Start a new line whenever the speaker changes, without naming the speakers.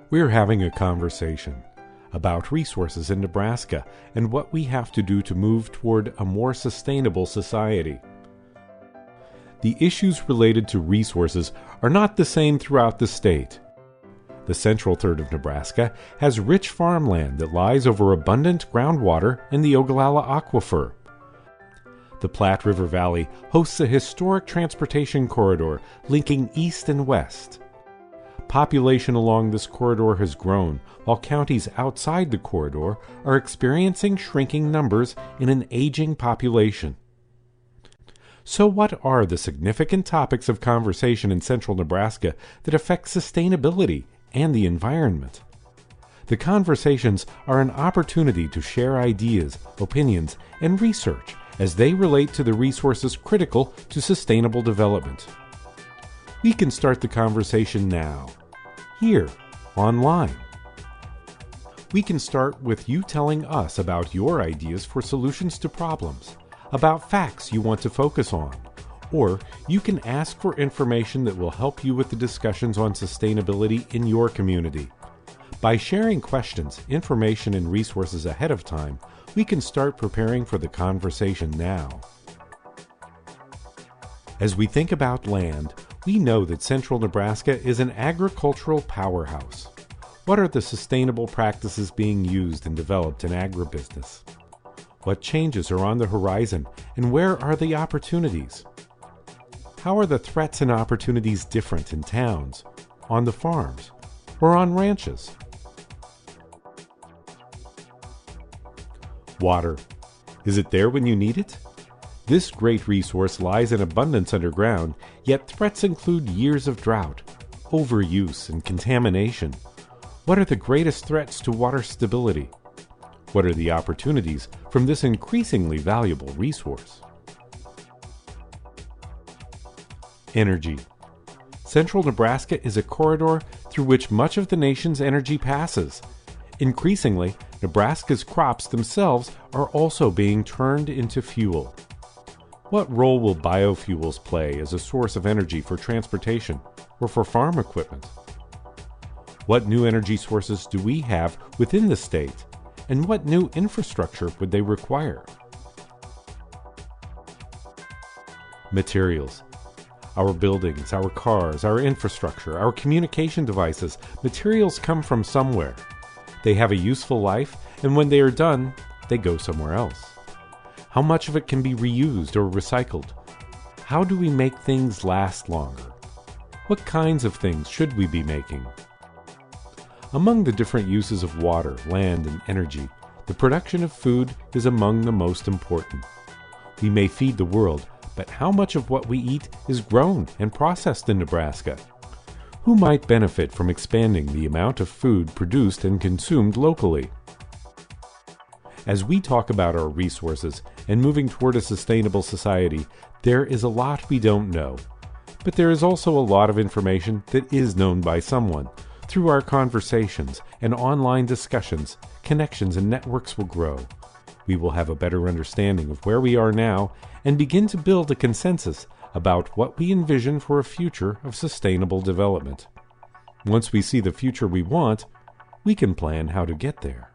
We're having a conversation about resources in Nebraska and what we have to do to move toward a more sustainable society. The issues related to resources are not the same throughout the state. The central third of Nebraska has rich farmland that lies over abundant groundwater in the Ogallala Aquifer. The Platte River Valley hosts a historic transportation corridor linking east and west. Population along this corridor has grown, while counties outside the corridor are experiencing shrinking numbers in an aging population. So what are the significant topics of conversation in central Nebraska that affect sustainability and the environment? The conversations are an opportunity to share ideas, opinions, and research as they relate to the resources critical to sustainable development. We can start the conversation now, here, online. We can start with you telling us about your ideas for solutions to problems, about facts you want to focus on, or you can ask for information that will help you with the discussions on sustainability in your community. By sharing questions, information, and resources ahead of time, we can start preparing for the conversation now. As we think about land, we know that central Nebraska is an agricultural powerhouse. What are the sustainable practices being used and developed in agribusiness? What changes are on the horizon, and where are the opportunities? How are the threats and opportunities different in towns, on the farms, or on ranches? Water. Is it there when you need it? This great resource lies in abundance underground, yet threats include years of drought, overuse, and contamination. What are the greatest threats to water stability? What are the opportunities from this increasingly valuable resource? Energy. Central Nebraska is a corridor through which much of the nation's energy passes. Increasingly, Nebraska's crops themselves are also being turned into fuel. What role will biofuels play as a source of energy for transportation or for farm equipment? What new energy sources do we have within the state, and what new infrastructure would they require? Materials. Our buildings, our cars, our infrastructure, our communication devices, materials come from somewhere. They have a useful life, and when they are done, they go somewhere else. How much of it can be reused or recycled? How do we make things last longer? What kinds of things should we be making? Among the different uses of water, land, and energy, the production of food is among the most important. We may feed the world, but how much of what we eat is grown and processed in Nebraska? Who might benefit from expanding the amount of food produced and consumed locally? As we talk about our resources and moving toward a sustainable society, there is a lot we don't know. But there is also a lot of information that is known by someone. Through our conversations and online discussions, connections and networks will grow. We will have a better understanding of where we are now and begin to build a consensus about what we envision for a future of sustainable development. Once we see the future we want, we can plan how to get there.